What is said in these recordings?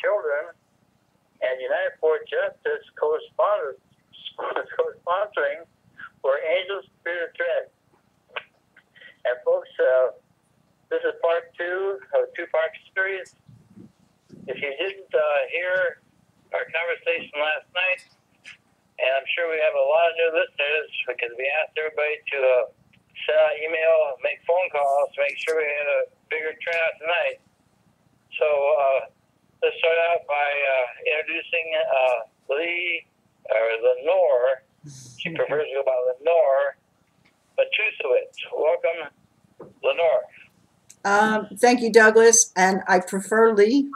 children, and United for Justice co-sponsoring for Angels Spirit of Dread. And folks, this is part 2 of a 2-part series. If you didn't hear our conversation last night, and I'm sure we have a lot of new listeners because we asked everybody to send out email, make phone calls to make sure we had a bigger turnout tonight. So let's start out by introducing Lenore. She prefers to go by Lenore. Matusowitz. Welcome, Lenore. Thank you, Douglas, and I prefer Lee.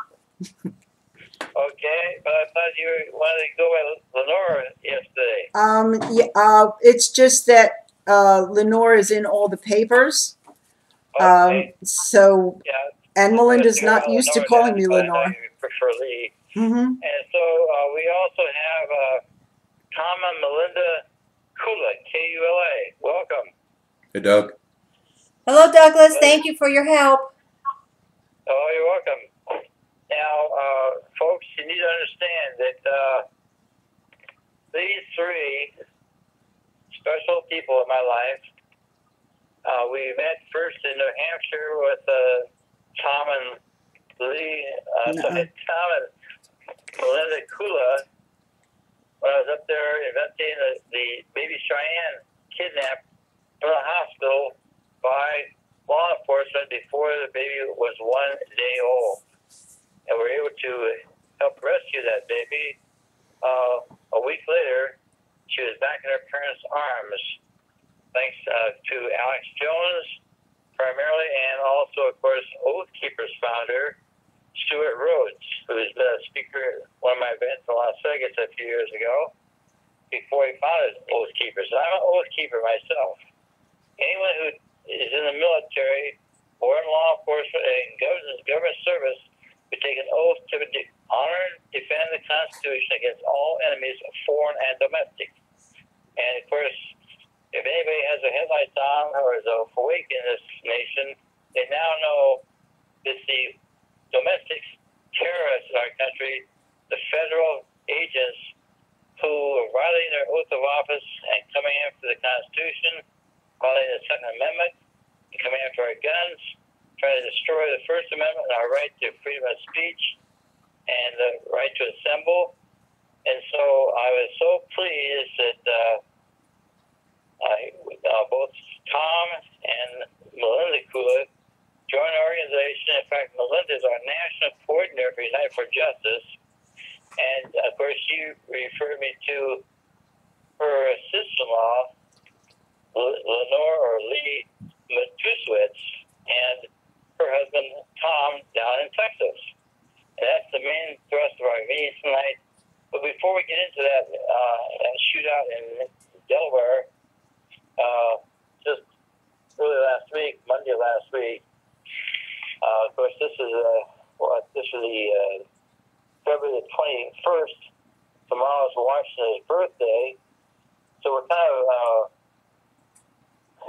Okay, but I thought you wanted to go by Lenore yesterday. It's just that Lenore is in all the papers. Okay. Yeah, and Melinda's not used to calling me Lenore. I prefer Lee. Mm-hmm. And so we also have Tom and Melinda Kula, K-U-L-A. Welcome. Hey, Doug. Hello, Douglas. Thank you for your help. Oh, you're welcome. Now, folks, you need to understand that these 3 special people in my life, we met first in New Hampshire with Tom and Lee, Tom and Melinda Kula, when I was up there investigating the baby Cheyenne kidnapped from the hospital by law enforcement before the baby was 1 day old. And we were able to help rescue that baby. A week later, she was back in her parents' arms, thanks to Alex Jones, primarily, and also, of course, Oath Keepers founder, Stuart Rhodes, who's been a speaker at one of my events in Las Vegas a few years ago, before he founded Oath Keepers. I'm an Oath Keeper myself. Anyone who is in the military or in law enforcement and government service would take an oath to honor and defend the Constitution against all enemies, foreign and domestic. And, of course, if anybody has their headlights on or is awake in this nation, they now know that the domestic terrorists in our country, the federal agents who are violating their oath of office and coming after the Constitution, violating the Second Amendment, and coming after our guns, trying to destroy the First Amendment and our right to freedom of speech and the right to assemble. And so I was so pleased that both Tom and Melinda Kula joined our organization. In fact, Melinda is our national coordinator for United for Justice. And, of course, she referred me to her sister-in-law, Lenore or Lee Matusowitz, and her husband, Tom, down in Texas. And that's the main thrust of our meeting tonight. But before we get into that shootout in Delaware, just really last week, Monday last week, of course, this is the February the 21st. Tomorrow's Washington's birthday. So we're kind of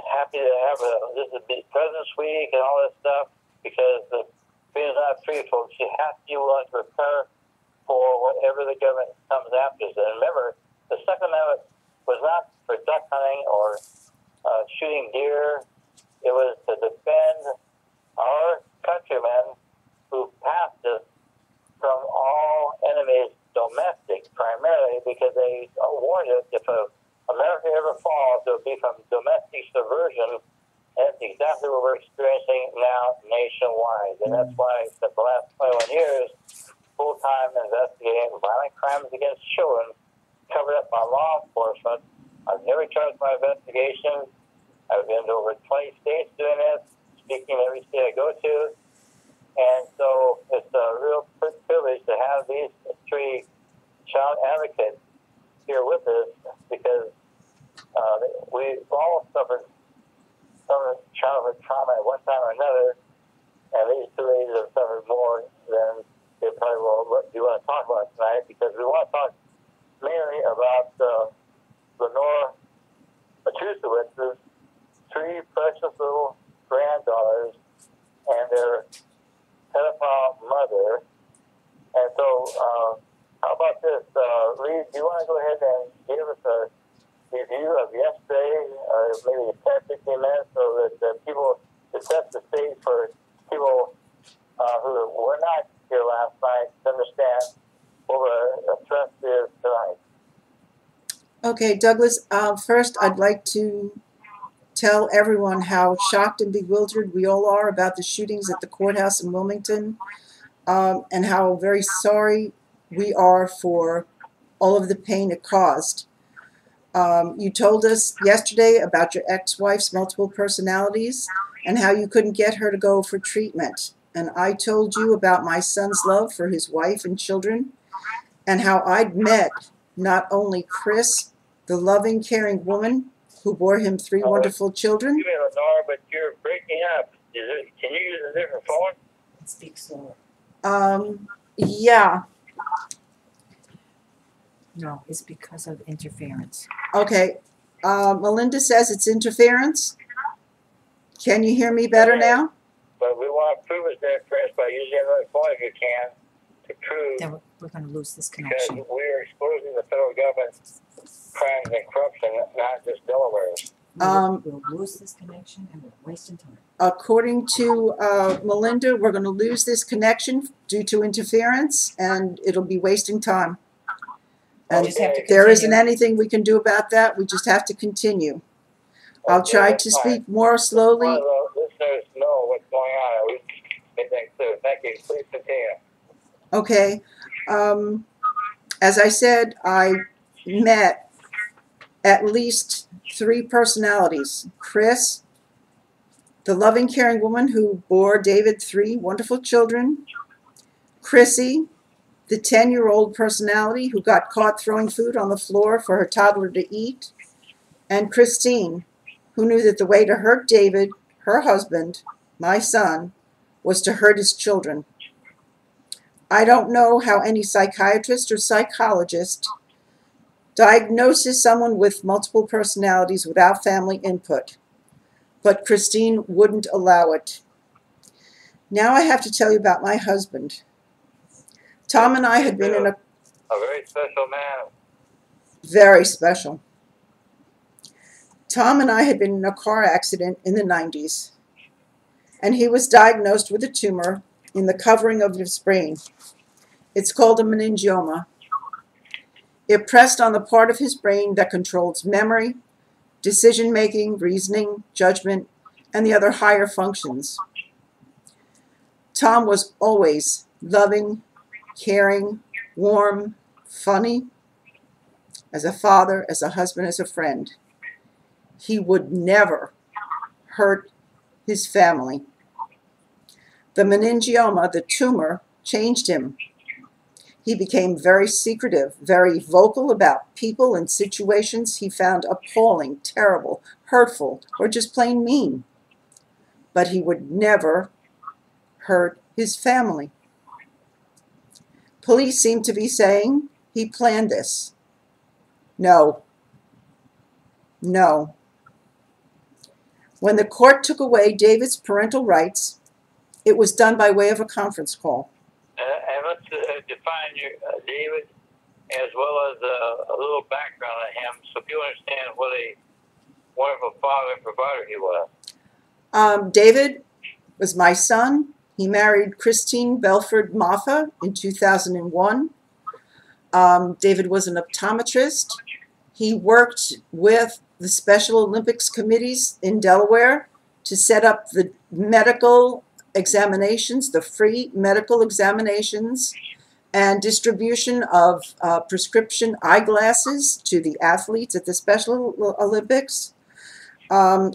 happy to have this is President's Week and all this stuff, because the freedom's not free, folks. You have to be willing to prepare for whatever the government comes after us. And remember, the Second Amendment was not for duck hunting or shooting deer. It was to defend our countrymen who passed us from all enemies, domestic primarily, because they warned us if America ever falls, it will be from domestic subversion. And that's exactly what we're experiencing now nationwide. And that's why for the last 21 years, full-time investigating violent crimes against children covered up by law enforcement. I've never charged my investigation. I've been to over 20 states doing this, speaking every state I go to. And so it's a real privilege to have these 3 child advocates here with us, because we've all suffered childhood trauma at one time or another, and these 2 ladies have suffered more than they probably will do want to talk about tonight, because we want to talk mainly about Lenore Matusowitz's 3 precious little granddaughters and their pedophile mother. And so Lee, do you want to go ahead and give us a review of yesterday, maybe 10, 15 minutes, so that people, to set the stage for people who were not here last night to understand what a trust is tonight? Okay, Douglas, first I'd like to tell everyone how shocked and bewildered we all are about the shootings at the courthouse in Wilmington, and how very sorry we are for all of the pain it caused. You told us yesterday about your ex-wife's multiple personalities and how you couldn't get her to go for treatment. And I told you about my son's love for his wife and children, and how I'd met not only Chris, the loving, caring woman who bore him 3 wonderful children. Excuse me, Lenore, but you're breaking up. Can you use a different phone? Speak slower. Yeah. No, it's because of interference. Okay. Melinda says it's interference. Can you hear me better now? But we want to prove it's interference by using another phone if you can to prove Then we're going to lose this because connection. we're exposing the federal government's crimes and corruption, not just Delaware's. We'll lose this connection and we're wasting time. According to Melinda, we're going to lose this connection due to interference, and it'll be wasting time. And just have to there isn't continue. anything we can do about that. We just have to continue. I'll try to speak more slowly. One of the listeners know what's going on. We made that clear. Thank you. Please continue. Okay. As I said, I met at least 3 personalities. Chris, the loving, caring woman who bore David 3 wonderful children. Chrissy, the 10-year-old personality who got caught throwing food on the floor for her toddler to eat. And Christine, who knew that the way to hurt David, her husband, my son, was to hurt his children. I don't know how any psychiatrist or psychologist diagnoses someone with multiple personalities without family input, but Christine wouldn't allow it. Now I have to tell you about my husband. Tom and I had been in a very special man. Very special. Tom and I had been in a car accident in the 90s, and he was diagnosed with a tumor in the covering of his brain. It's called a meningioma. It pressed on the part of his brain that controls memory, decision-making, reasoning, judgment, and the other higher functions. Tom was always loving, caring, warm, funny, as a father, as a husband, as a friend. He would never hurt his family. The meningioma, the tumor, changed him. He became very secretive, very vocal about people and situations he found appalling, terrible, hurtful, or just plain mean. But he would never hurt his family. Police seem to be saying he planned this. No. No. When the court took away David's parental rights, it was done by way of a conference call. And let's define David as well as a little background on him so people understand what a wonderful father and provider he was. David was my son. He married Christine Belford Moffa in 2001. David was an optometrist. He worked with the Special Olympics committees in Delaware to set up the medical examinations, the free medical examinations, and distribution of prescription eyeglasses to the athletes at the Special Olympics.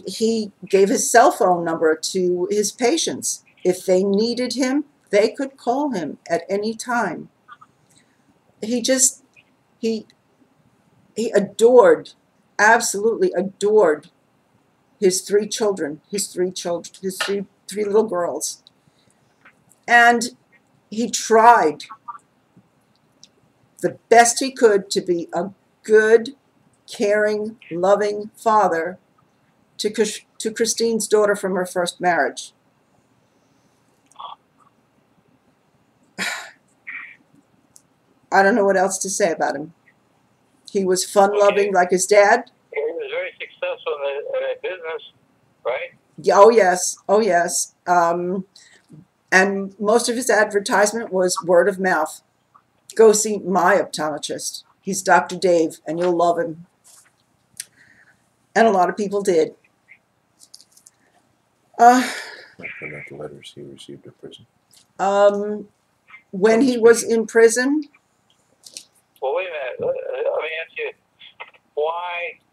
He gave his cell phone number to his patients. If they needed him, they could call him at any time. He adored, absolutely adored his 3 children, his three little girls. And he tried the best he could to be a good, caring, loving father to Christine's daughter from her first marriage. I don't know what else to say about him. He was fun-loving like his dad. He was very successful in the business, right? Yeah, oh yes, oh yes. And most of his advertisement was word of mouth. Go see my optometrist. He's Dr. Dave, and you'll love him. And a lot of people did. Not the letters he received in prison. When he was in prison, Well, wait a minute. Let me ask you, why,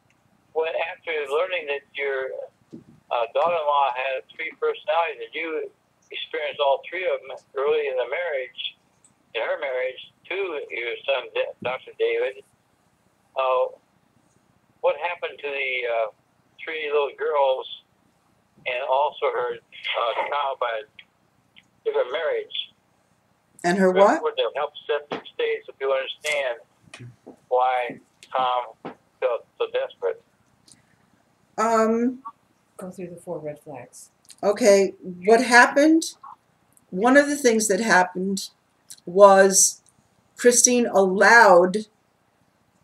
when after learning that your daughter-in-law had 3 personalities, did you experience all 3 of them early in the marriage, in her marriage, to your son, Dr. David? What happened to the 3 little girls and also her child by a different marriage? and her what? Would have helped set the stage so people understand why Tom felt so desperate. Go through the 4 red flags. Okay, what happened? One of the things that happened was Christine allowed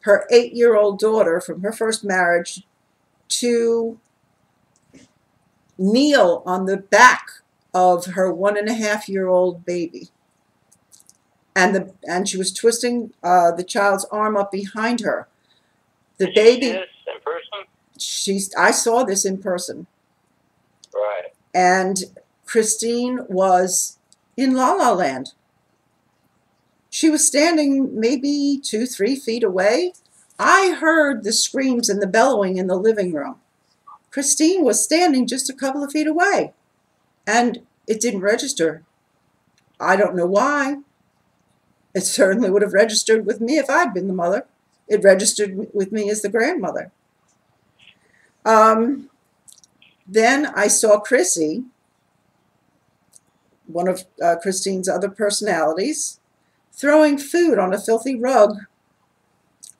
her 8-year-old daughter from her first marriage to kneel on the back of her 1.5-year-old baby. And she was twisting the child's arm up behind her. The Did you see baby, this in person? I saw this in person. Right. And Christine was in La La Land. She was standing maybe 2-3 feet away. I heard the screams and the bellowing in the living room. Christine was standing just a couple of feet away, and it didn't register. I don't know why. It certainly would have registered with me if I'd been the mother. It registered with me as the grandmother. Then I saw Chrissy, one of Christine's other personalities, throwing food on a filthy rug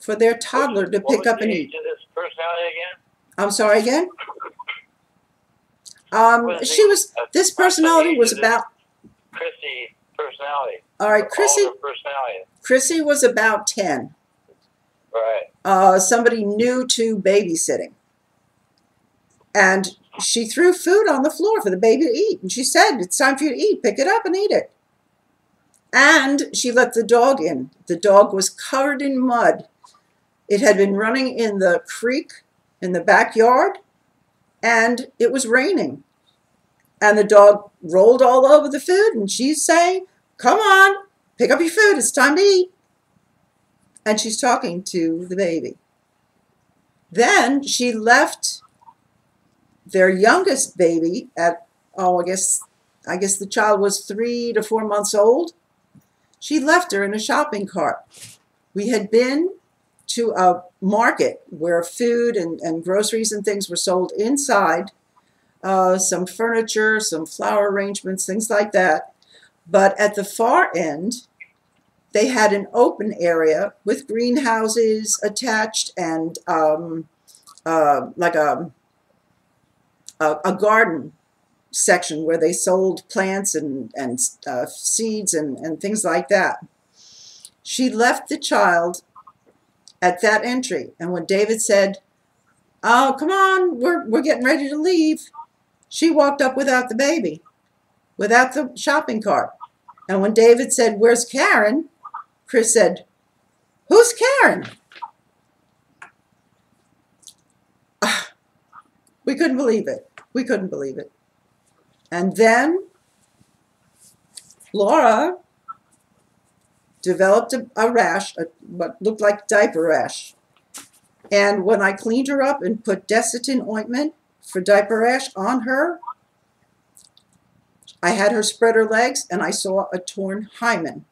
for their toddler to pick up and eat. What was the age of this personality again? I'm sorry, again? This personality was about... Chrissy personality. All right, Chrissy was about 10. Right. Somebody new to babysitting. And she threw food on the floor for the baby to eat. And she said, it's time for you to eat. Pick it up and eat it. And she let the dog in. The dog was covered in mud. It had been running in the creek in the backyard, and it was raining. And the dog rolled all over the food, and she's saying, come on, pick up your food. It's time to eat. And she's talking to the baby. Then she left their youngest baby at, I guess the child was 3 to 4 months old. She left her in a shopping cart. We had been to a market where food and groceries and things were sold inside, some furniture, some flower arrangements, things like that. But at the far end, they had an open area with greenhouses attached and like a garden section where they sold plants and seeds and things like that. She left the child at that entry, and when David said, oh, come on, we're getting ready to leave, she walked up without the baby, without the shopping cart. And when David said, where's Karen? Chris said, who's Karen? We couldn't believe it. We couldn't believe it. And then Laura developed a rash, what looked like diaper rash. And when I cleaned her up and put Desitin ointment for diaper rash on her, I had her spread her legs and I saw a torn hymen.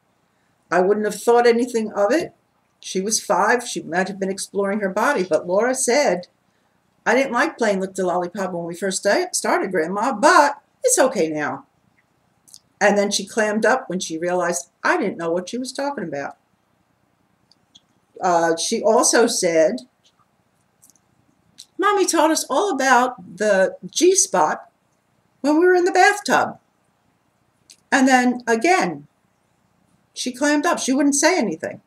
I wouldn't have thought anything of it. She was 5. She might have been exploring her body. But Laura said, I didn't like playing Lick the Lollipop when we first started, Grandma, but it's okay now. And then she clammed up when she realized I didn't know what she was talking about. She also said, Mommy taught us all about the G-spot when we were in the bathtub. And then again, she clammed up. She wouldn't say anything.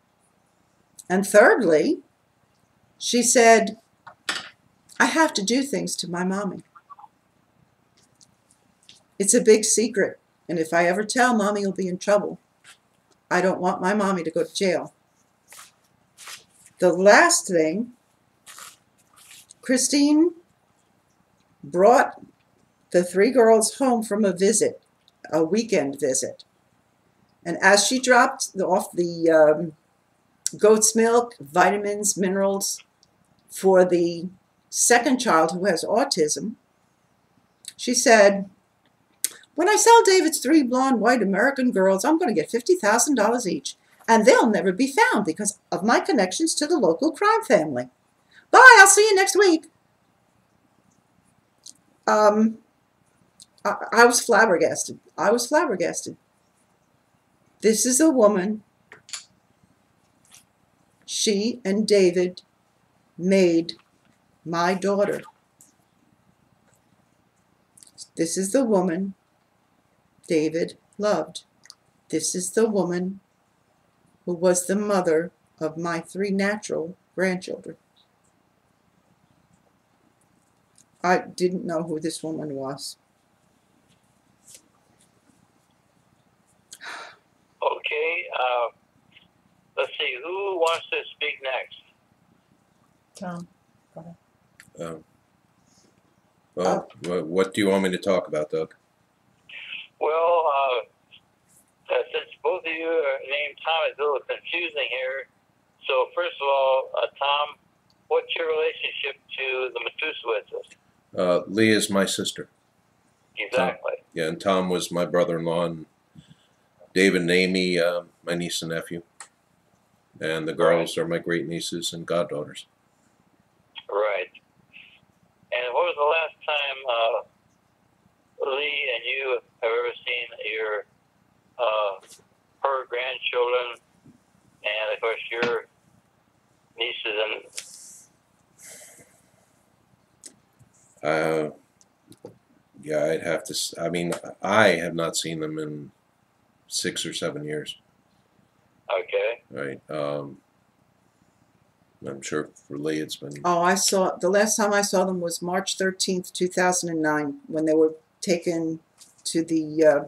And thirdly, She said, I have to do things to my mommy. It's a big secret, and if I ever tell, mommy will be in trouble. I don't want my mommy to go to jail. The last thing, Christine brought the 3 girls home from a visit, a weekend visit. And as she dropped off the goat's milk, vitamins, minerals for the second child who has autism, she said, when I sell David's 3 blonde, white American girls, I'm going to get $50,000 each. And they'll never be found because of my connections to the local crime family. Bye, I'll see you next week. I was flabbergasted. I was flabbergasted. This is a woman. She and David made my daughter. This is the woman David loved. This is the woman who was the mother of my 3 natural grandchildren. I didn't know who this woman was. Okay, let's see, who wants to speak next? Tom, go ahead. Well, what do you want me to talk about, Doug? Well, since both of you are named Tom, it's a little confusing here. So first of all, Tom, what's your relationship to the Matusowitzes? Lee is my sister. Exactly. Yeah, and Tom was my brother-in-law, and David and Amy, my niece and nephew. And the girls are my great-nieces and goddaughters. Right. And what was the last time Lee and you have ever seen your her grandchildren and of course your nieces and Yeah, I'd have to. I mean, I have not seen them in 6 or 7 years. okay. Right. I'm sure for Lee it's been. Oh, the last time I saw them was March 13th, 2009, when they were taken to the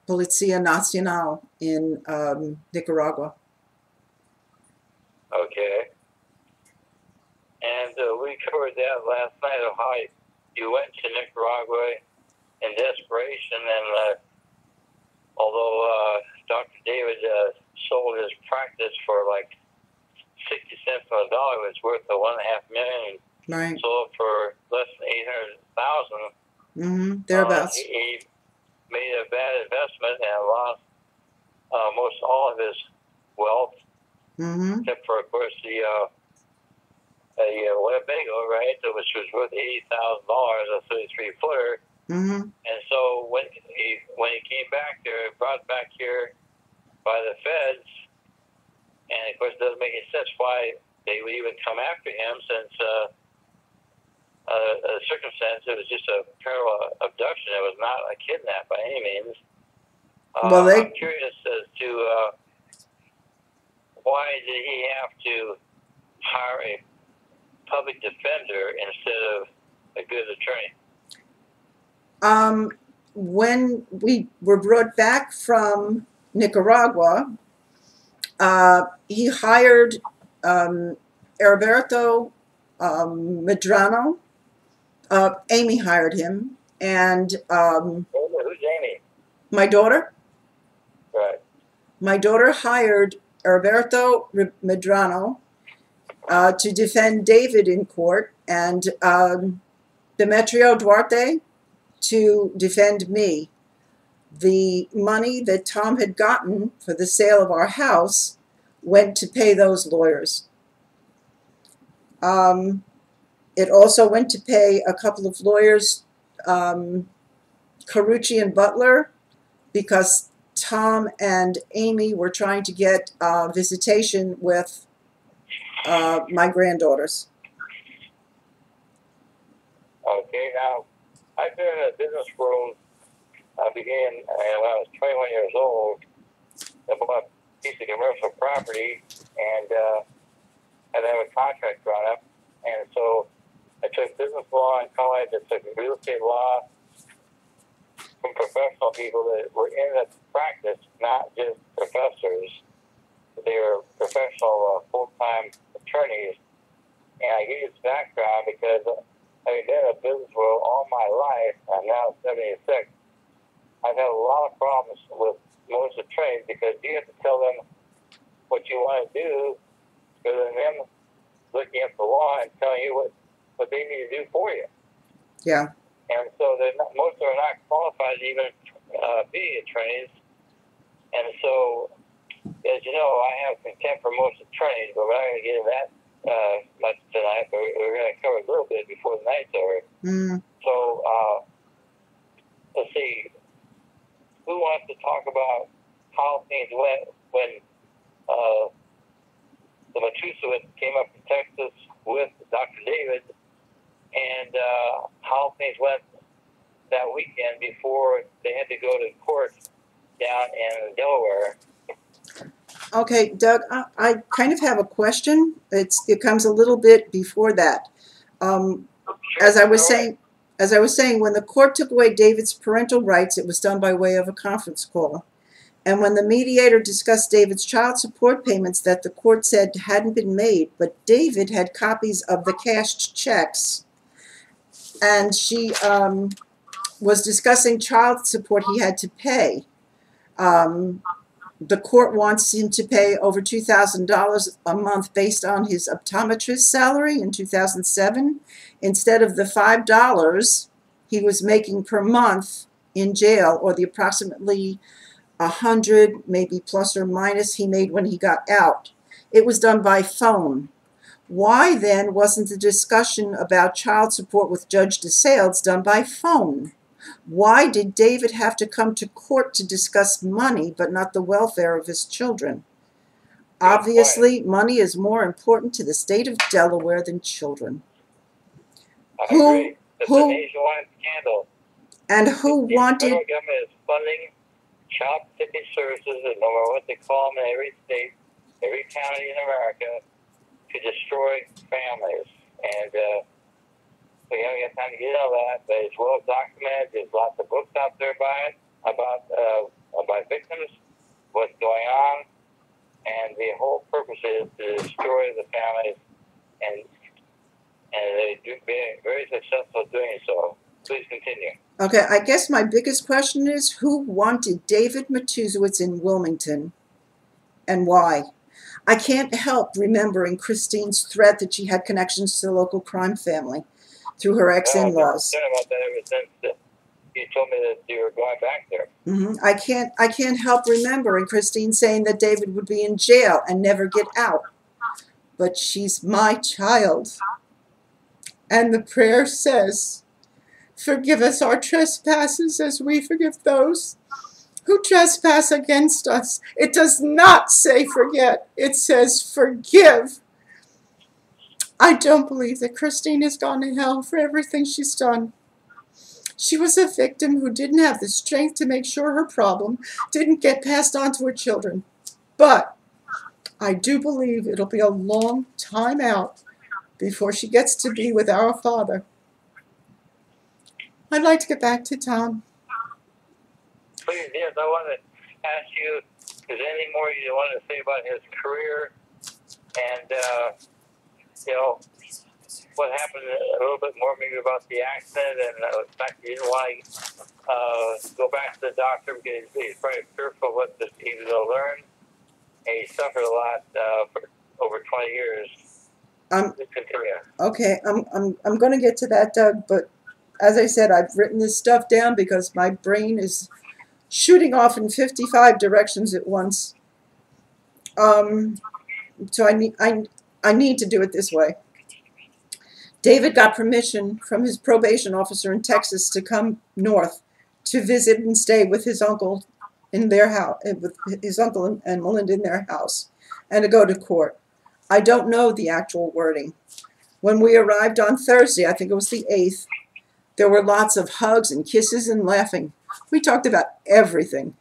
Policía Nacional in Nicaragua. Okay. And we covered that last night of how you went to Nicaragua in desperation, and although Dr. David sold his practice for like 60 cents on a dollar, it was worth $1.5 million. Right. Sold for less than 800,000. Thereabouts. He made a bad investment and lost most all of his wealth, except for, of course, the Winnebago, right, which was worth $80,000, a 33-footer. And so when he came back there, brought back here by the feds, and of course it doesn't make any sense why they would even come after him, since the circumstance, it was just a parallel abduction. It was not a kidnap by any means. Well, I'm curious as to why did he have to hire a public defender instead of a good attorney? When we were brought back from Nicaragua, he hired Heriberto Medrano. Amy hired him, and Who's Amy? my daughter. Right. My daughter hired Heriberto Medrano to defend David in court, and Demetrio Duarte to defend me. The money that Tom had gotten for the sale of our house went to pay those lawyers. It also went to pay a couple of lawyers, Carucci and Butler, because Tom and Amy were trying to get visitation with my granddaughters. Okay, now, I've been in the business world. I began when I was 21 years old. I bought a piece of commercial property, and I have a contract drawn up. And so I took business law in college. I took real estate law from professional people that were in the practice, not just professors. They were professional full-time attorneys. And I give you this background because I've been in the business world all my life. I'm now 76. I've had a lot of problems with most of the trades because you have to tell them what you want to do rather than them looking at the law and telling you what they need to do for you. Yeah. And so most of them are not qualified to even be attorneys. And so, as you know, I have contempt for most attorneys, but we're not going to get into that much tonight. But we're going to cover a little bit before the night's over. Mm. So, let's see. Who wants to talk about how things went when the Matusiewicz came up to Texas with Dr. David, and how things went that weekend before they had to go to court down in Delaware? Okay, Doug, I kind of have a question. It comes a little bit before that. As I was saying, when the court took away David's parental rights, it was done by way of a conference call. And when the mediator discussed David's child support payments that the court said hadn't been made, but David had copies of the cashed checks, and she was discussing child support he had to pay. The court wants him to pay over $2,000 a month based on his optometrist salary in 2007, instead of the $5 he was making per month in jail, or the approximately 100, maybe plus or minus, he made when he got out. It was done by phone. Why then wasn't the discussion about child support with Judge DeSales done by phone? Why did David have to come to court to discuss money but not the welfare of his children? Obviously, money is more important to the state of Delaware than children. I agree. It's a nationwide scandal. And who wanted... The federal government is funding child protective services, no matter what they call them in every state, every county in America, to destroy families. And we haven't got time to get into that, but it's well documented. There's lots of books out there about victims, what's going on, and the whole purpose is to destroy the families, and they do very successful doing so. Please continue. Okay, I guess my biggest question is, who wanted David Matusiewicz in Wilmington, and why? I can't help remembering Christine's threat that she had connections to the local crime family through her ex-in-laws. I've been about that ever since you told me that you were going back there. Mm-hmm. I can't help remembering Christine saying that David would be in jail and never get out. But she's my child. And the prayer says, "Forgive us our trespasses as we forgive those who trespass against us." It does not say forget. It says forgive. I don't believe that Christine has gone to hell for everything she's done. She was a victim who didn't have the strength to make sure her problem didn't get passed on to her children. But I do believe it'll be a long time out before she gets to be with our Father. I'd like to get back to Tom. Please, yes, I want to ask you, is there any more you want to say about his career and, what happened, a little bit more maybe about the accident and the fact that you didn't want to go back to the doctor because he's probably fearful of what he was going to learn, and he suffered a lot for over 20 years. Continue. Okay, I'm going to get to that, Doug, but as I said, I've written this stuff down because my brain is shooting off in 55 directions at once. So I need to do it this way. David got permission from his probation officer in Texas to come north to visit and stay with his uncle in their house, with his uncle and Melinda in their house, and to go to court. I don't know the actual wording. When we arrived on Thursday, I think it was the 8th, there were lots of hugs and kisses and laughing. We talked about everything.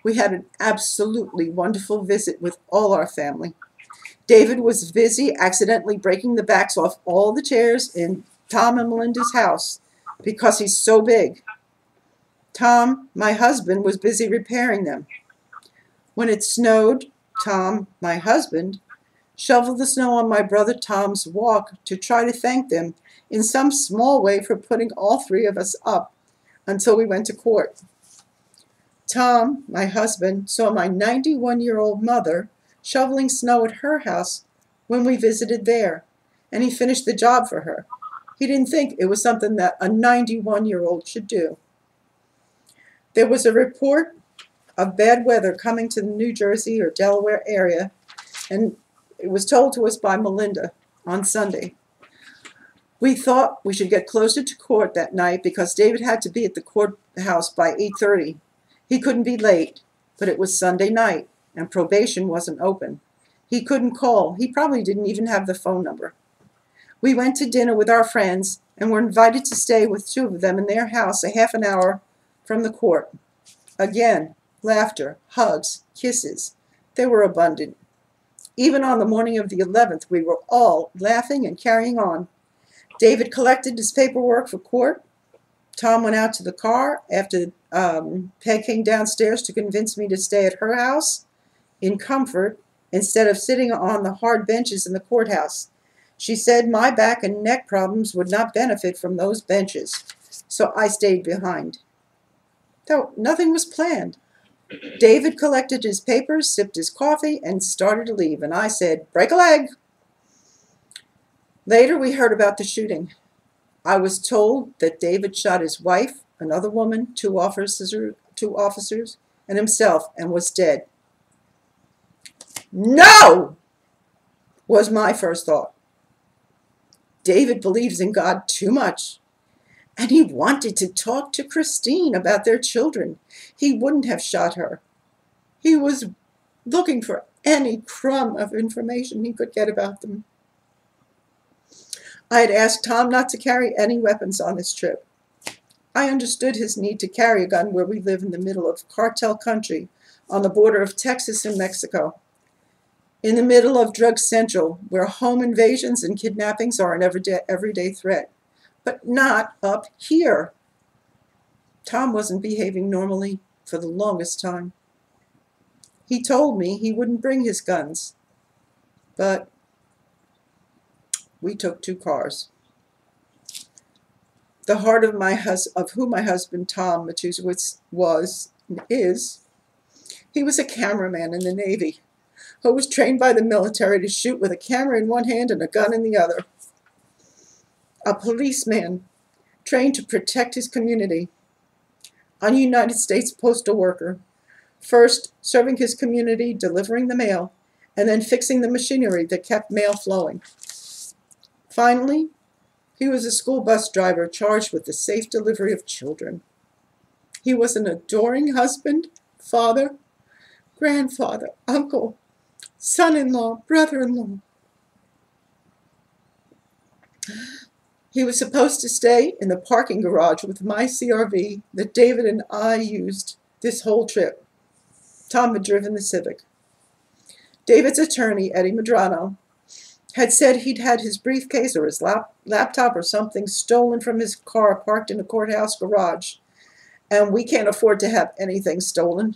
We had an absolutely wonderful visit with all our family. David was busy accidentally breaking the backs off all the chairs in Tom and Melinda's house because he's so big. Tom, my husband, was busy repairing them. When it snowed, Tom, my husband, shoveled the snow on my brother Tom's walk to try to thank them in some small way for putting all three of us up until we went to court. Tom, my husband, saw my 91-year-old mother shoveling snow at her house when we visited there, and he finished the job for her. He didn't think it was something that a 91-year-old should do. There was a report of bad weather coming to the New Jersey or Delaware area, and it was told to us by Melinda on Sunday. We thought we should get closer to court that night because David had to be at the courthouse by 8:30. He couldn't be late, but it was Sunday night, and probation wasn't open. He couldn't call. He probably didn't even have the phone number. We went to dinner with our friends and were invited to stay with two of them in their house a half an hour from the court. Again, laughter, hugs, kisses. They were abundant. Even on the morning of the 11th, we were all laughing and carrying on. David collected his paperwork for court. Tom went out to the car after Peg came downstairs to convince me to stay at her house in comfort instead of sitting on the hard benches in the courthouse. She said my back and neck problems would not benefit from those benches, so I stayed behind. Though nothing was planned. David collected his papers, sipped his coffee, and started to leave, and I said, "Break a leg." Later, we heard about the shooting. I was told that David shot his wife, another woman, two officers, and himself, and was dead. No! Was my first thought. David believes in God too much, and he wanted to talk to Christine about their children. He wouldn't have shot her. He was looking for any crumb of information he could get about them. I had asked Tom not to carry any weapons on this trip. I understood his need to carry a gun where we live in the middle of cartel country on the border of Texas and Mexico, in the middle of drug central, where home invasions and kidnappings are an everyday threat, but not up here. Tom wasn't behaving normally for the longest time. He told me he wouldn't bring his guns, but we took two cars. The heart of who my husband Tom Matusewicz is. He was a cameraman in the Navy who was trained by the military to shoot with a camera in one hand and a gun in the other. A policeman trained to protect his community. A United States postal worker, first serving his community, delivering the mail, and then fixing the machinery that kept mail flowing. Finally, he was a school bus driver charged with the safe delivery of children. He was an adoring husband, father, grandfather, uncle, son-in-law, brother-in-law. He was supposed to stay in the parking garage with my CRV that David and I used this whole trip. Tom had driven the Civic. David's attorney, Eddie Medrano, had said he'd had his briefcase or his laptop or something stolen from his car parked in a courthouse garage, and we can't afford to have anything stolen.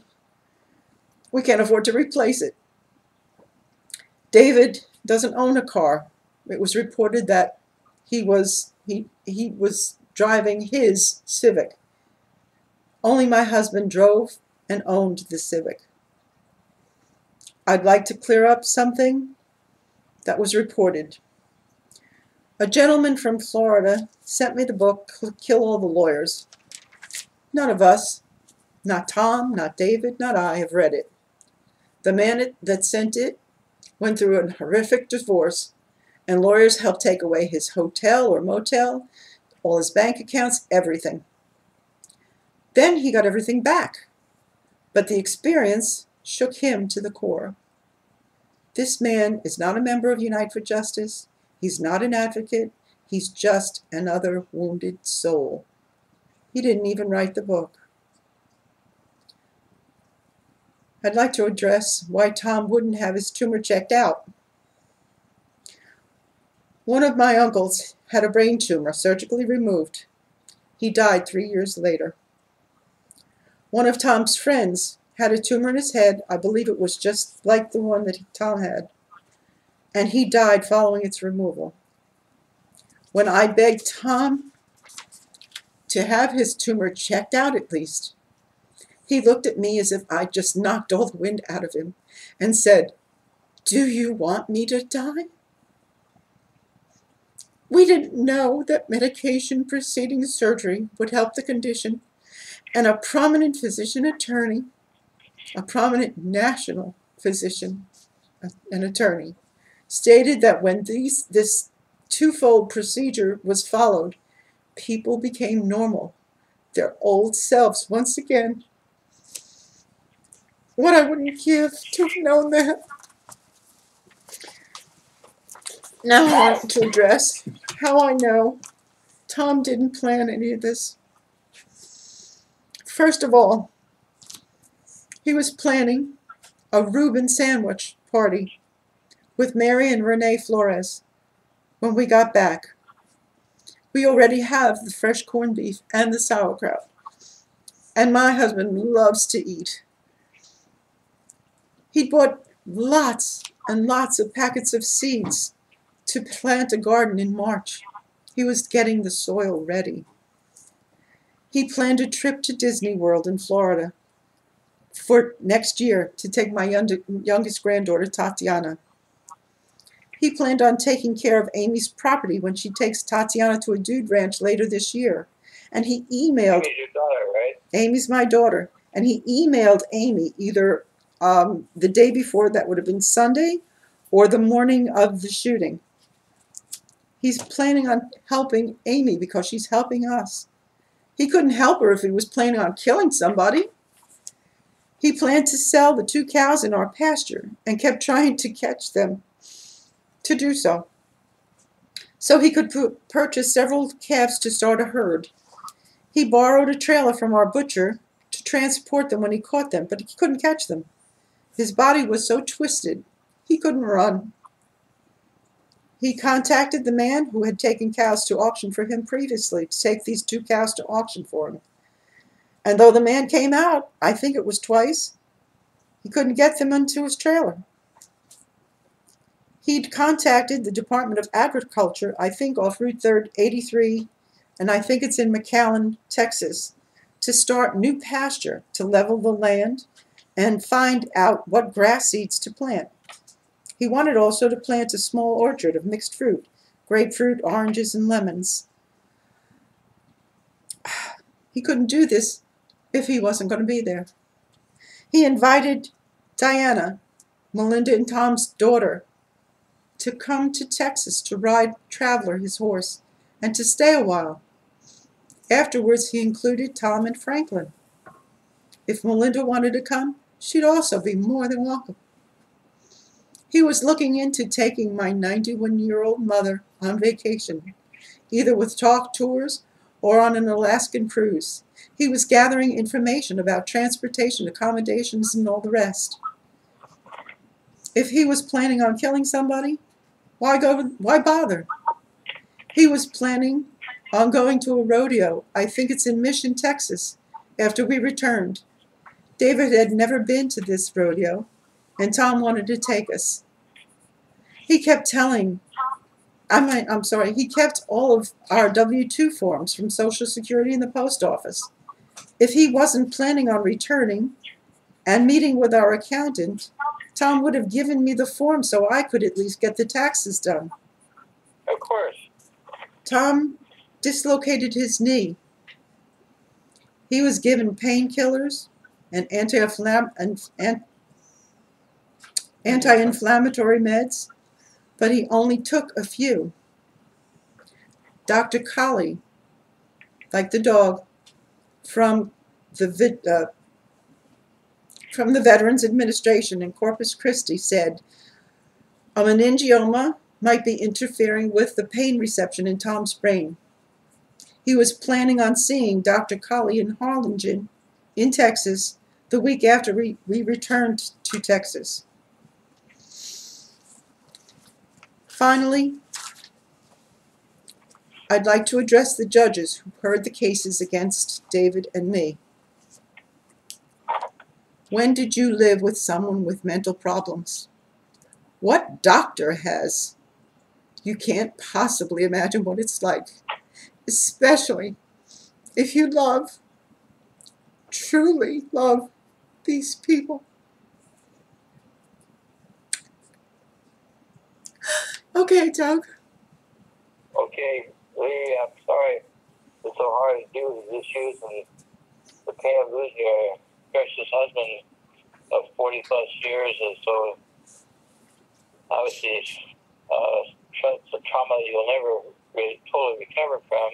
We can't afford to replace it. David doesn't own a car. It was reported that he was driving his Civic. Only my husband drove and owned the Civic. I'd like to clear up something that was reported. A gentleman from Florida sent me the book, Kill All the Lawyers. None of us, not Tom, not David, not I, have read it. The man that sent it went through a horrific divorce, and lawyers helped take away his hotel or motel, all his bank accounts, everything. Then he got everything back, but the experience shook him to the core. This man is not a member of Unite for Justice. He's not an advocate. He's just another wounded soul. He didn't even write the book. I'd like to address why Tom wouldn't have his tumor checked out. One of my uncles had a brain tumor surgically removed. He died 3 years later. One of Tom's friends had a tumor in his head. I believe it was just like the one that Tom had. And he died following its removal. When I begged Tom to have his tumor checked out at least, he looked at me as if I'd just knocked all the wind out of him and said, "Do you want me to die?" We didn't know that medication preceding surgery would help the condition, and a prominent physician attorney, a prominent national physician and attorney, stated that when this twofold procedure was followed, people became normal, their old selves once again. What I wouldn't give to have known that. Now I want to address how I know Tom didn't plan any of this. First of all, he was planning a Reuben sandwich party with Mary and Renee Flores when we got back. We already have the fresh corned beef and the sauerkraut, and my husband loves to eat. He bought lots and lots of packets of seeds to plant a garden in March. He was getting the soil ready. He planned a trip to Disney World in Florida for next year to take my youngest granddaughter, Tatiana. He planned on taking care of Amy's property when she takes Tatiana to a dude ranch later this year. And he emailed... Amy's your daughter, right? Amy's my daughter. And he emailed Amy either the day before, that would have been Sunday, or the morning of the shooting. He's planning on helping Amy because she's helping us. He couldn't help her if he was planning on killing somebody. He planned to sell the 2 cows in our pasture and kept trying to catch them to do so. So he could purchase several calves to start a herd. He borrowed a trailer from our butcher to transport them when he caught them, but he couldn't catch them. His body was so twisted, he couldn't run. He contacted the man who had taken cows to auction for him previously to take these 2 cows to auction for him. And though the man came out, I think it was twice, he couldn't get them into his trailer. He'd contacted the Department of Agriculture, I think off Route 83, and I think it's in McAllen, Texas, to start new pasture, to level the land, and find out what grass seeds to plant. He wanted also to plant a small orchard of mixed fruit, grapefruit, oranges, and lemons. He couldn't do this if he wasn't going to be there. He invited Diana, Melinda and Tom's daughter, to come to Texas to ride Traveler, his horse, and to stay a while. Afterwards, he included Tom and Franklin. If Melinda wanted to come, she'd also be more than welcome. He was looking into taking my 91-year-old mother on vacation, either with talk tours or on an Alaskan cruise. He was gathering information about transportation, accommodations, and all the rest. If he was planning on killing somebody, why bother? He was planning on going to a rodeo. I think it's in Mission, Texas, after we returned. David had never been to this rodeo, and Tom wanted to take us. He kept he kept all of our W-2 forms from Social Security and the post office. If he wasn't planning on returning and meeting with our accountant, Tom would have given me the form so I could at least get the taxes done. Of course. Tom dislocated his knee. He was given painkillers and anti-inflammatory meds, but he only took a few. Dr. Colley, like the dog, from the Veterans Administration in Corpus Christi said a meningioma might be interfering with the pain reception in Tom's brain. He was planning on seeing Dr. Colley in Harlingen, in Texas, the week after we returned to Texas. Finally, I'd like to address the judges who heard the cases against David and me. When did you live with someone with mental problems? What doctor has? You can't possibly imagine what it's like, especially if you love, truly love these people. Okay, Doug. Okay, Lee, I'm sorry it's so hard to deal with these issues and the pain of losing your precious husband of 40 plus years. And so, obviously, it's a trauma that you'll never really totally recover from.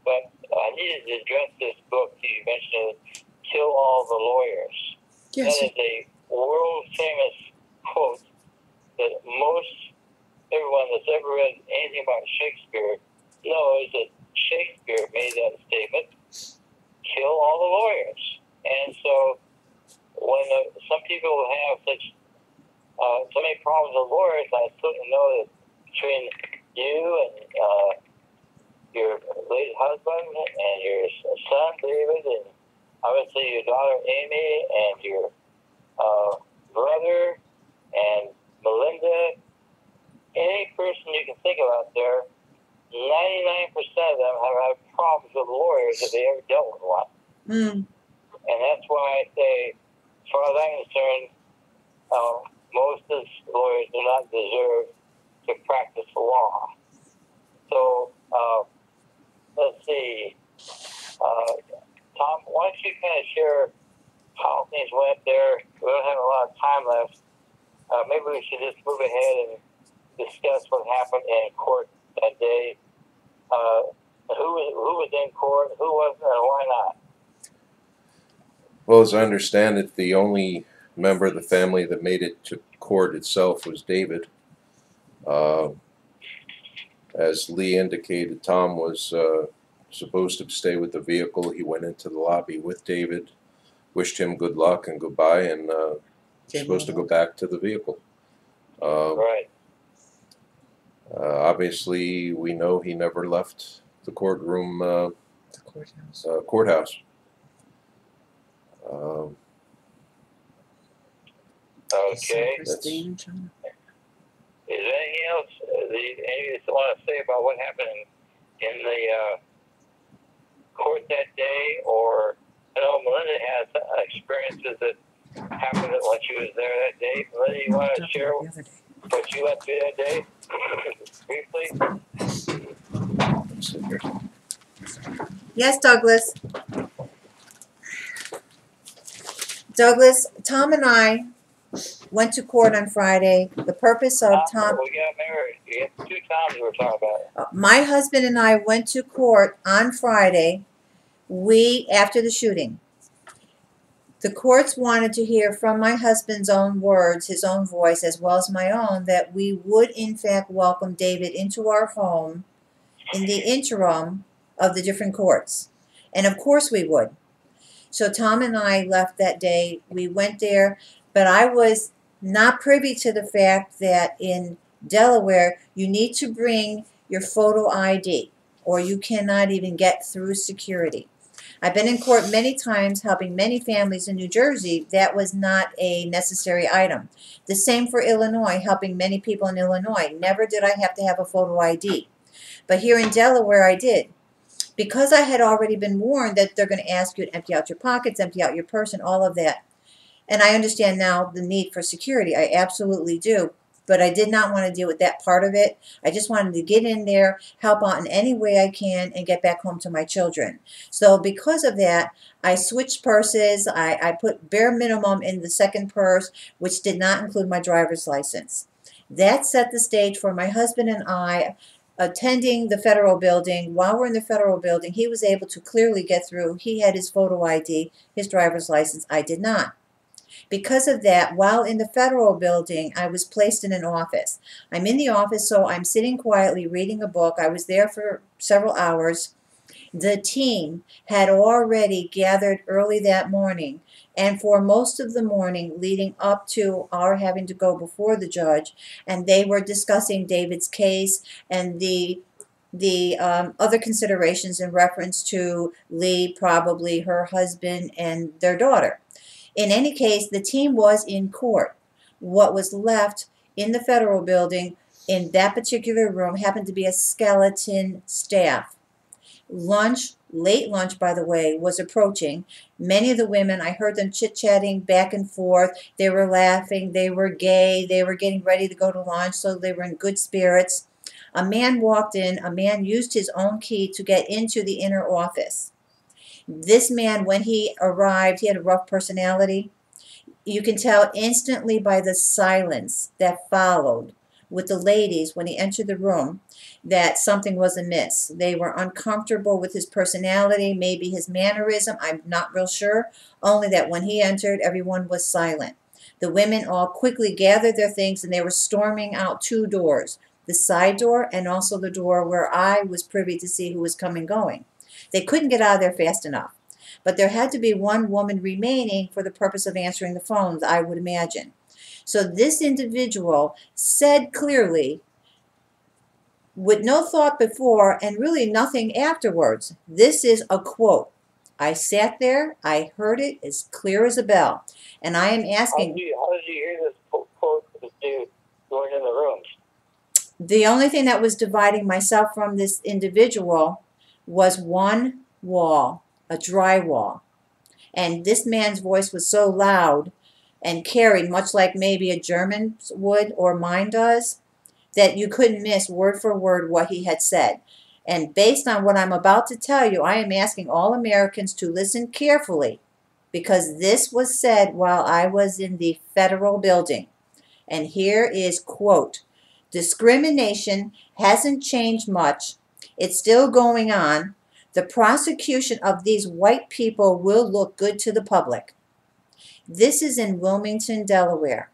But I needed to address this book you mentioned, Kill All the Lawyers. Yes. That is a world famous quote that everyone that's ever read anything about Shakespeare knows that Shakespeare made that statement, kill all the lawyers. And so when some people have so many problems with lawyers, I certainly know that between you and your late husband and your son David and obviously your daughter Amy and your brother and Melinda, any person you can think of out there, 99% of them have had problems with lawyers if they ever dealt with one. And that's why I say, as far as I'm concerned, most of the lawyers do not deserve to practice law. So, let's see. Tom, why don't you kind of share how things went there? We don't have a lot of time left. Maybe we should just move ahead and discuss what happened in court that day. Who was in court, who wasn't, and why not? Well, as I understand it, the only member of the family that made it to court itself was David. As Lee indicated, Tom was supposed to stay with the vehicle. He went into the lobby with David, wished him good luck and goodbye, and supposed to go back to the vehicle. Right. Obviously, we know he never left the courtroom, The courthouse. Okay. Is there anything else you want to say about what happened in the court that day? Or I know Melinda has experiences that happened when she was there that day. Melinda, you want to share what you went through that day briefly? Yes, Douglas. Douglas, Tom and I went to court on Friday. The purpose of Tom... We got married. You have 2 Toms we're talking about. My husband and I went to court on Friday, after the shooting. The courts wanted to hear from my husband's own words, his own voice, as well as my own, that we would in fact welcome David into our home in the interim of the different courts. And of course we would. So Tom and I left that day. We went there, but I was not privy to the fact that in Delaware you need to bring your photo ID or you cannot even get through security. I've been in court many times helping many families in New Jersey. That was not a necessary item. The same for Illinois, helping many people in Illinois. Never did I have to have a photo ID. But here in Delaware I did. Because I had already been warned that they're going to ask you to empty out your pockets, empty out your purse, and all of that. And I understand now the need for security. I absolutely do. But I did not want to deal with that part of it. I just wanted to get in there, help out in any way I can, and get back home to my children. So because of that, I switched purses. I put bare minimum in the second purse, which did not include my driver's license. That set the stage for my husband and I attending the federal building. While we're in the federal building, he was able to clearly get through. He had his photo ID, his driver's license. I did not. Because of that, while in the federal building, I was placed in an office. I'm in the office, so I'm sitting quietly reading a book. I was there for several hours. The team had already gathered early that morning and for most of the morning leading up to our having to go before the judge, and they were discussing David's case and the other considerations in reference to Lee, probably her husband, and their daughter. In any case, the team was in court. What was left in the federal building in that particular room happened to be a skeleton staff. Lunch, late lunch, by the way, was approaching. Many of the women, I heard them chit-chatting back and forth. They were laughing. They were gay. They were getting ready to go to lunch, so they were in good spirits. A man walked in. A man used his own key to get into the inner office. This man, when he arrived, he had a rough personality. You can tell instantly by the silence that followed with the ladies when he entered the room that something was amiss. They were uncomfortable with his personality, maybe his mannerism. I'm not real sure. Only that when he entered, everyone was silent. The women all quickly gathered their things and they were storming out two doors, the side door and also the door where I was privy to see who was coming going. They couldn't get out of there fast enough. But there had to be one woman remaining for the purpose of answering the phones, I would imagine. So this individual said clearly, with no thought before and really nothing afterwards, this is a quote. I sat there, I heard it as clear as a bell. And I am asking... How did you hear this quote with you going in the rooms? The only thing that was dividing myself from this individual was one wall, a drywall. And this man's voice was so loud and carried, much like maybe a German would or mine does, that you couldn't miss word for word what he had said. And based on what I'm about to tell you, I am asking all Americans to listen carefully, because this was said while I was in the federal building. And here is, quote, "Discrimination hasn't changed much. It's still going on. The prosecution of these white people will look good to the public." This is in Wilmington, Delaware.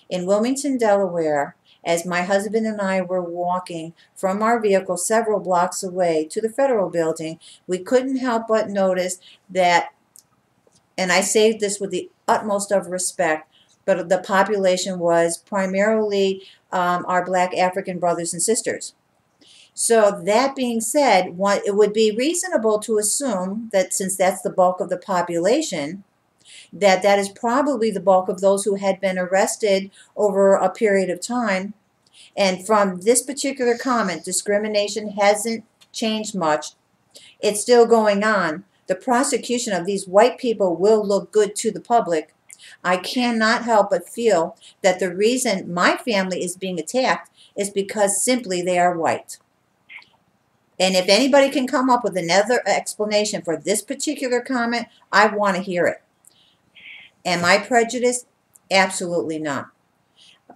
In Wilmington, Delaware, as my husband and I were walking from our vehicle several blocks away to the federal building, we couldn't help but notice that, and I say this with the utmost of respect, but the population was primarily our black African brothers and sisters. So that being said, it would be reasonable to assume that since that's the bulk of the population, that is probably the bulk of those who had been arrested over a period of time. And from this particular comment, discrimination hasn't changed much. It's still going on. The prosecution of these white people will look good to the public. I cannot help but feel that the reason my family is being attacked is because simply they are white. And if anybody can come up with another explanation for this particular comment, I want to hear it. Am I prejudiced? Absolutely not.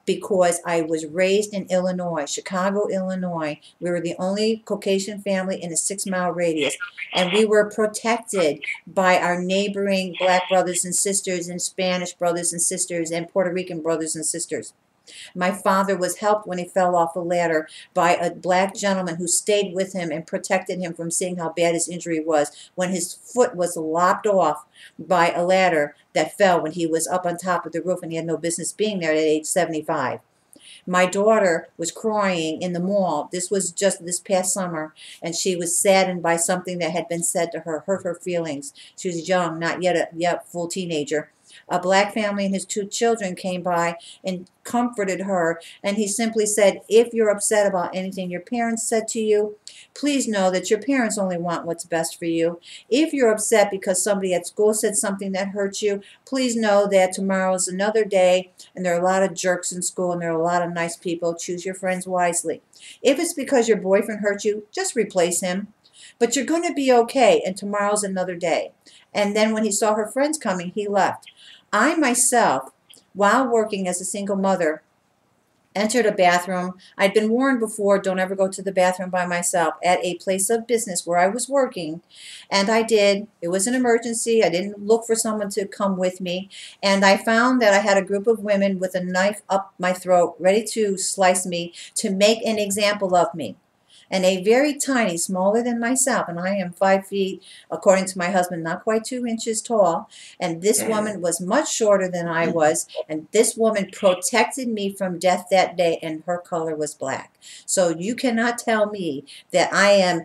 Because I was raised in Illinois, Chicago, Illinois. We were the only Caucasian family in a 6-mile radius. And we were protected by our neighboring black brothers and sisters and Spanish brothers and sisters and Puerto Rican brothers and sisters. My father was helped when he fell off a ladder by a black gentleman who stayed with him and protected him from seeing how bad his injury was when his foot was lopped off by a ladder that fell when he was up on top of the roof and he had no business being there at age 75. My daughter was crying in the mall. This was just this past summer, and she was saddened by something that had been said to her, hurt her feelings. She was young, not yet a full teenager. A black family and his 2 children came by and comforted her, and he simply said, if you're upset about anything your parents said to you, please know that your parents only want what's best for you. If you're upset because somebody at school said something that hurt you, please know that tomorrow is another day, and there are a lot of jerks in school, and there are a lot of nice people. Choose your friends wisely. If it's because your boyfriend hurt you, just replace him. But you're going to be okay, and tomorrow's another day. And then when he saw her friends coming, he left. I myself, while working as a single mother, entered a bathroom. I'd been warned before, don't ever go to the bathroom by myself, at a place of business where I was working. And I did. It was an emergency. I didn't look for someone to come with me. And I found that I had a group of women with a knife up my throat, ready to slice me, to make an example of me. and a very tiny, smaller than myself, and I am 5 feet, according to my husband, not quite 2 inches tall, and this woman was much shorter than I was, and this woman protected me from death that day, and her color was black. So you cannot tell me that I am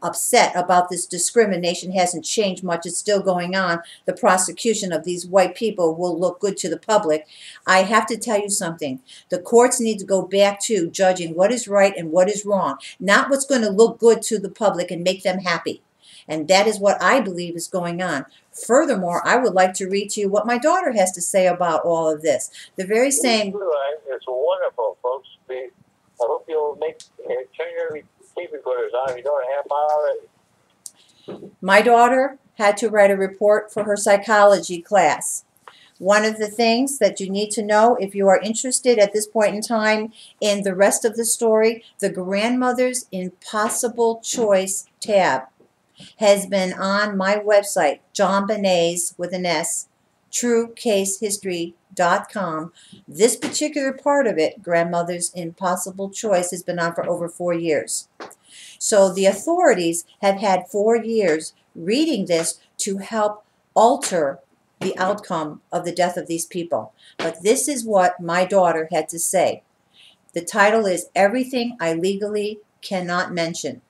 upset about this discrimination. Hasn't changed much. It's still going on. The prosecution of these white people will look good to the public. I have to tell you something. The courts need to go back to judging what is right and what is wrong, not what's going to look good to the public and make them happy. And that is what I believe is going on. Furthermore, I would like to read to you what my daughter has to say about all of this. The very same. It's wonderful, folks. I hope you'll turn your tape recorders on if you don't have already. My daughter had to write a report for her psychology class. One of the things that you need to know if you are interested at this point in time in the rest of the story, the Grandmother's Impossible Choice tab has been on my website, John Benet's with an S, truecasehistory.com. This particular part of it, Grandmother's Impossible Choice, has been on for over 4 years. So the authorities have had 4 years reading this to help alter the outcome of the death of these people. But this is what my daughter had to say. The title is Everything I Legally Cannot Mention.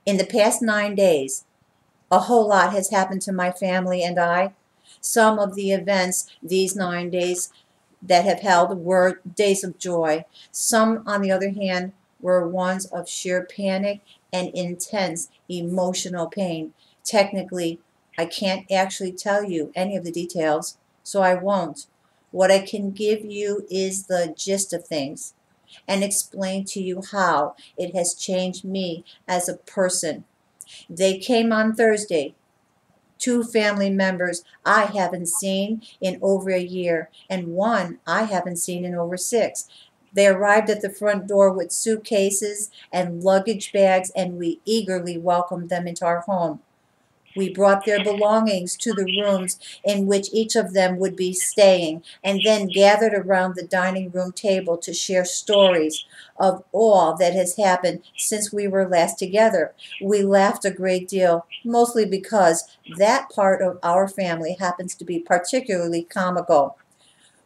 In the past 9 days, a whole lot has happened to my family and I. Some of the events these 9 days that have held were days of joy. Some, on the other hand, were ones of sheer panic and intense emotional pain. Technically, I can't actually tell you any of the details, so I won't. What I can give you is the gist of things and explain to you how it has changed me as a person. They came on Thursday. 2 family members I haven't seen in over a year, and one I haven't seen in over 6. They arrived at the front door with suitcases and luggage bags, and we eagerly welcomed them into our home. We brought their belongings to the rooms in which each of them would be staying, and then gathered around the dining room table to share stories of all that has happened since we were last together. We laughed a great deal, mostly because that part of our family happens to be particularly comical.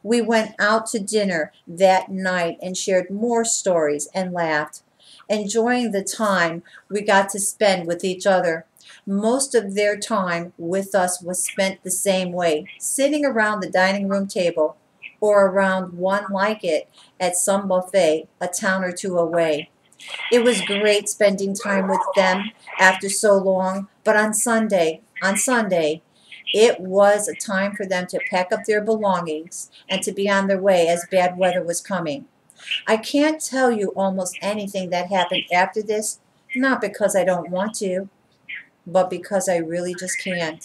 We went out to dinner that night and shared more stories and laughed, enjoying the time we got to spend with each other. Most of their time with us was spent the same way, sitting around the dining room table or around one like it at some buffet a town or 2 away. It was great spending time with them after so long, but on Sunday, it was a time for them to pack up their belongings and to be on their way as bad weather was coming. I can't tell you almost anything that happened after this, not because I don't want to, but because I really just can't.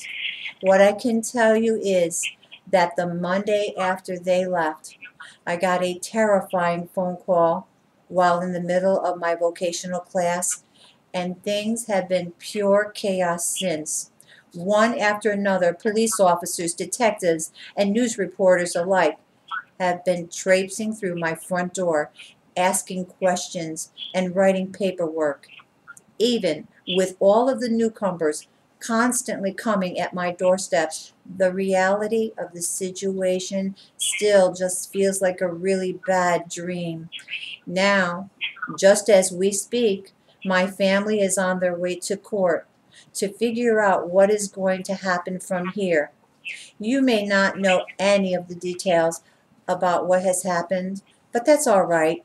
What I can tell you is that the Monday after they left, I got a terrifying phone call while in the middle of my vocational class, and things have been pure chaos since. One after another, police officers, detectives, and news reporters alike have been traipsing through my front door, asking questions and writing paperwork. Even with all of the newcomers constantly coming at my doorsteps, the reality of the situation still just feels like a really bad dream. Now, just as we speak, my family is on their way to court to figure out what is going to happen from here. You may not know any of the details about what has happened, but that's all right.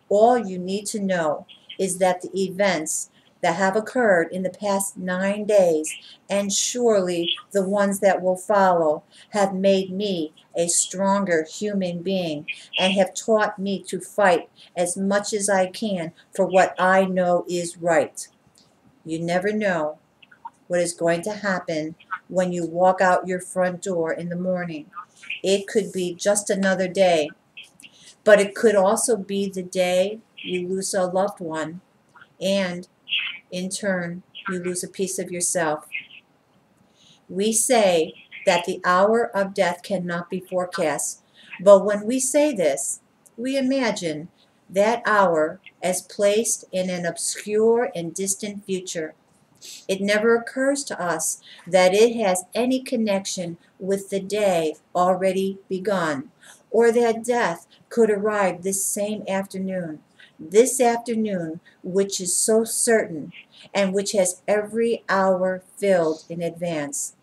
All you need to know is that the events that have occurred in the past 9 days, and surely the ones that will follow, have made me a stronger human being and have taught me to fight as much as I can for what I know is right. You never know what is going to happen when you walk out your front door in the morning. It could be just another day, but it could also be the day you lose a loved one, and in turn, you lose a piece of yourself. We say that the hour of death cannot be forecast, but when we say this, we imagine that hour as placed in an obscure and distant future. It never occurs to us that it has any connection with the day already begun, or that death could arrive this afternoon which is so certain, and which has every hour filled in advance.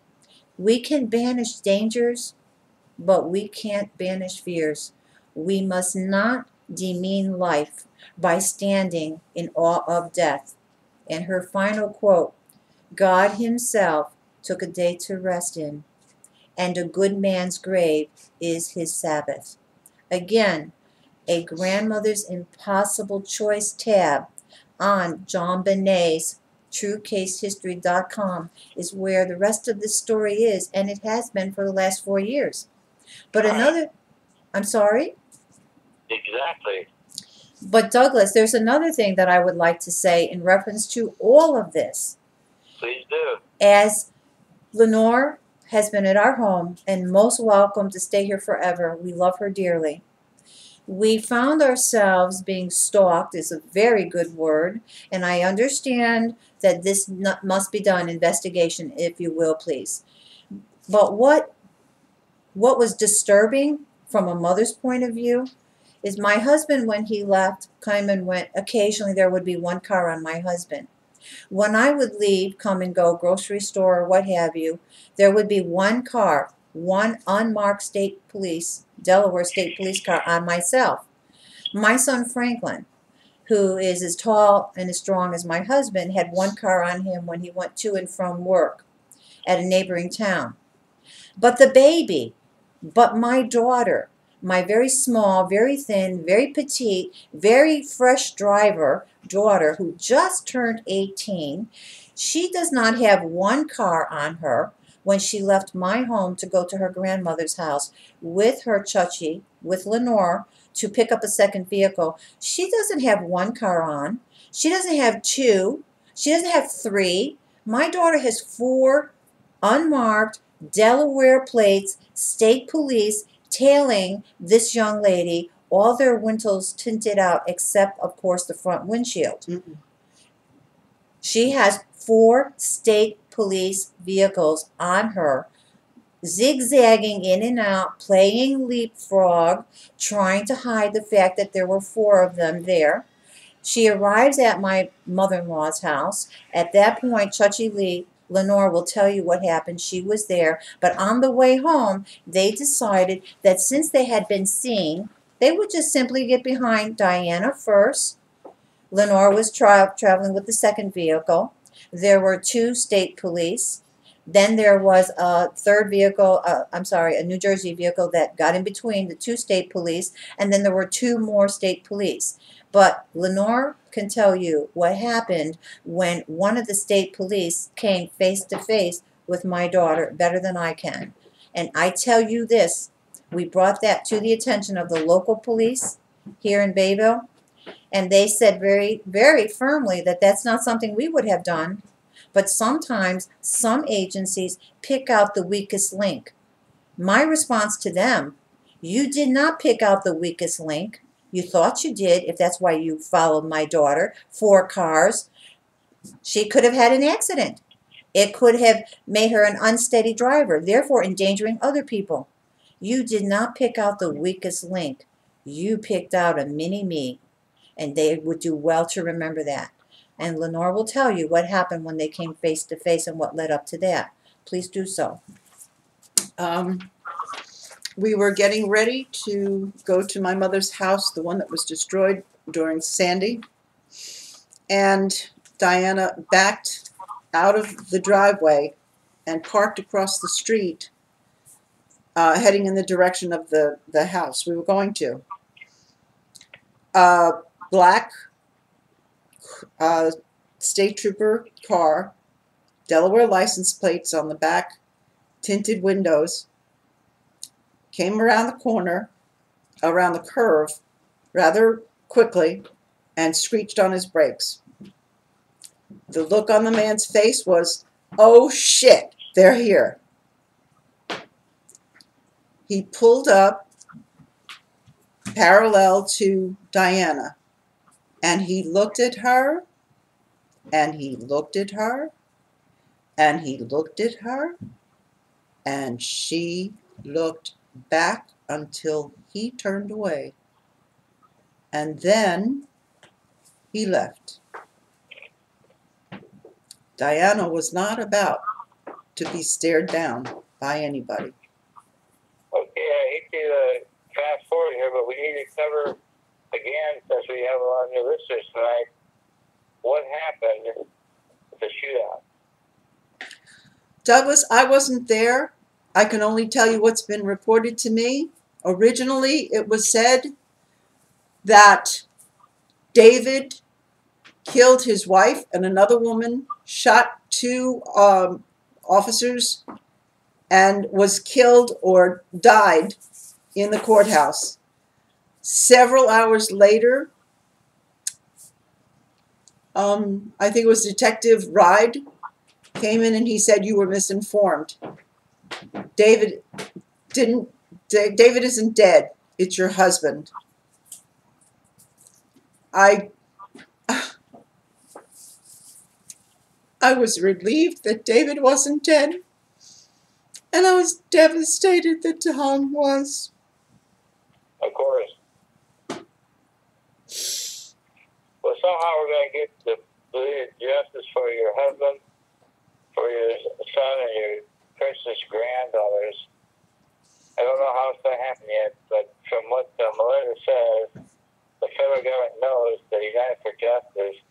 We can banish dangers, but we can't banish fears. We must not demean life by standing in awe of death. And her final quote, God himself took a day to rest in, and a good man's grave is his Sabbath. Again, a Grandmother's Impossible Choice tab on John Benet's TrueCaseHistory.com is where the rest of this story is, and it has been for the last 4 years. But I'm sorry? Exactly. But Douglas, there's another thing that I would like to say in reference to all of this. Please do. As Lenore has been at our home and most welcome to stay here forever, we love her dearly. We found ourselves being stalked is a very good word, and I understand that this must be done, investigation, if you will, please. But what was disturbing from a mother's point of view is my husband, when he left, came and went. Occasionally there would be one car on my husband. When I would leave, come and go, grocery store or what have you, there would be one car, one unmarked Delaware State Police car on myself. My son Franklin, who is as tall and as strong as my husband, had one car on him when he went to and from work at a neighboring town. But my daughter, my very small, very thin, very petite, very fresh daughter who just turned 18, she does not have one car on her when she left my home to go to her grandmother's house with her Chuchi, with Lenore, to pick up a second vehicle. She doesn't have one car on. She doesn't have two. She doesn't have three. My daughter has 4 unmarked Delaware plates, state police, tailing this young lady, all their windows tinted out except, of course, the front windshield. Mm-mm. She has 4 state police vehicles on her, zigzagging in and out, playing leapfrog, trying to hide the fact that there were 4 of them there. She arrives at my mother-in-law's house. At that point, Lenore will tell you what happened. She was there. But on the way home, they decided that since they had been seen, they would just simply get behind Diana first. Lenore was traveling with the second vehicle. There were 2 state police. Then there was a third vehicle, a New Jersey vehicle that got in between the 2 state police. And then there were 2 more state police. But Lenore can tell you what happened when one of the state police came face to face with my daughter better than I can. And I tell you this, we brought that to the attention of the local police here in Bayville, and they said very, very firmly that that's not something we would have done. But sometimes some agencies pick out the weakest link. My response to them, you did not pick out the weakest link. You thought you did, if that's why you followed my daughter. 4 cars. She could have had an accident. It could have made her an unsteady driver, therefore endangering other people. You did not pick out the weakest link. You picked out a mini-me, and they would do well to remember that. And Lenore will tell you what happened when they came face to face and what led up to that. Please do so. We were getting ready to go to my mother's house, the one that was destroyed during Sandy, and Diana backed out of the driveway and parked across the street, heading in the direction of the house we were going to. Black state trooper car, Delaware license plates on the back, tinted windows, came around the corner, around the curve, rather quickly, and screeched on his brakes. The look on the man's face was, oh shit, they're here. He pulled up parallel to Diana. And he looked at her, and he looked at her, and he looked at her, and she looked back until he turned away. And then he left. Diana was not about to be stared down by anybody. Okay, I hate to fast forward here, but we need to cover again, since we have a lot of new listeners tonight, what happened with the shootout. Douglas, I wasn't there. I can only tell you what's been reported to me. Originally, it was said that David killed his wife and another woman, shot two officers, and was killed or died in the courthouse. Several hours later, I think it was Detective Ride, came in and he said, "You were misinformed. David isn't dead. It's your husband." I was relieved that David wasn't dead, and I was devastated that Tom was. Of course. Well, somehow we're going to get the justice for your husband, for your son, and your precious granddaughters. I don't know how it's going to happen yet, but from what Melinda says, the federal government knows that United for Justice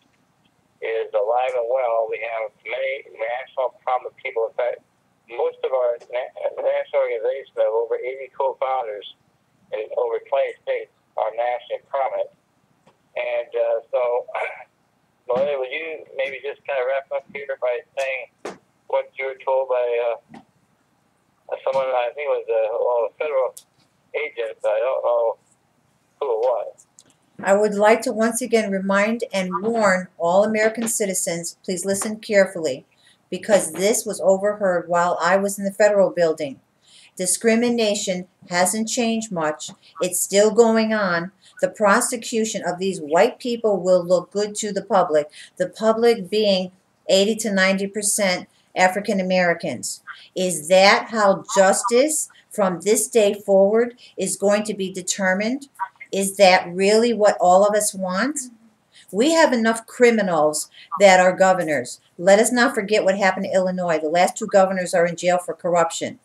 is alive and well. We have many national prominent people. In fact, most of our national organization of over 80 co-founders in over 20 states are nationally prominent. And so, Melinda, would you maybe just kind of wrap up here by saying what you were told by someone, I think it was a federal agent, but I don't know who it was. I would like to once again remind and warn all American citizens, please listen carefully, because this was overheard while I was in the federal building. Discrimination hasn't changed much. It's still going on. The prosecution of these white people will look good to the public being 80 to 90% African Americans. Is that how justice from this day forward is going to be determined? Is that really what all of us want? We have enough criminals that are governors. Let us not forget what happened to Illinois. The last two governors are in jail for corruption.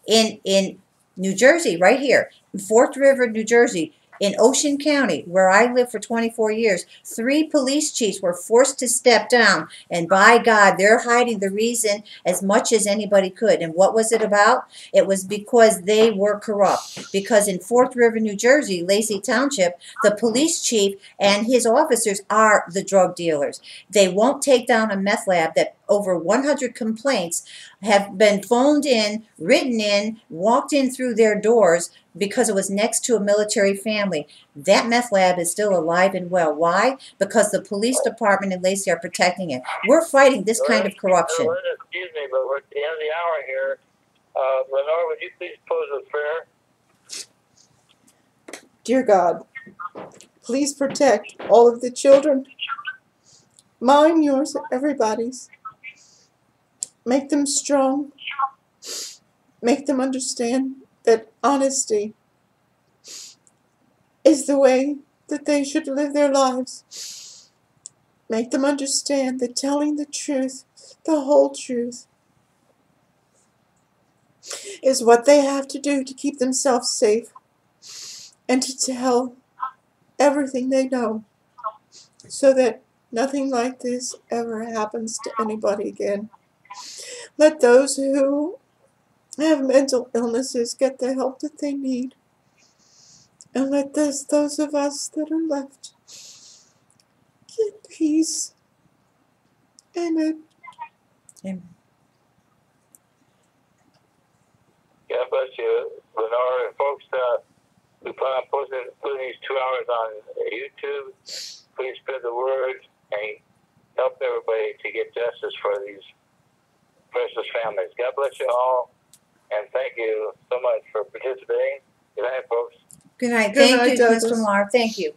In New Jersey, right here, in Fort River, New Jersey, in Ocean County, where I lived for 24 years, 3 police chiefs were forced to step down. And by God, they're hiding the reason as much as anybody could. And what was it about? It was because they were corrupt. Because in Fort River, New Jersey, Lacey Township, the police chief and his officers are the drug dealers. They won't take down a meth lab that over 100 complaints have been phoned in, written in, walked in through their doors because it was next to a military family. That meth lab is still alive and well. Why? Because the police department in Lacey are protecting it. We're fighting this kind of corruption. Excuse me, but we're at the end of the hour here. Lenore, would you please pose a prayer? Dear God, please protect all of the children, mine, yours, everybody's. Make them strong. Make them understand that honesty is the way that they should live their lives. Make them understand that telling the truth, the whole truth, is what they have to do to keep themselves safe and to tell everything they know so that nothing like this ever happens to anybody again. Let those who have mental illnesses get the help that they need. And let those of us that are left get peace. Amen. Amen. God bless you, Lenore. And folks, we plan on putting these 2 hours on YouTube. Please spread the word and help everybody to get justice for these precious families. God bless you all, and thank you so much for participating. Good night, folks. Good night. Good Thank night, you, Douglas. Mr. Millar. Thank you.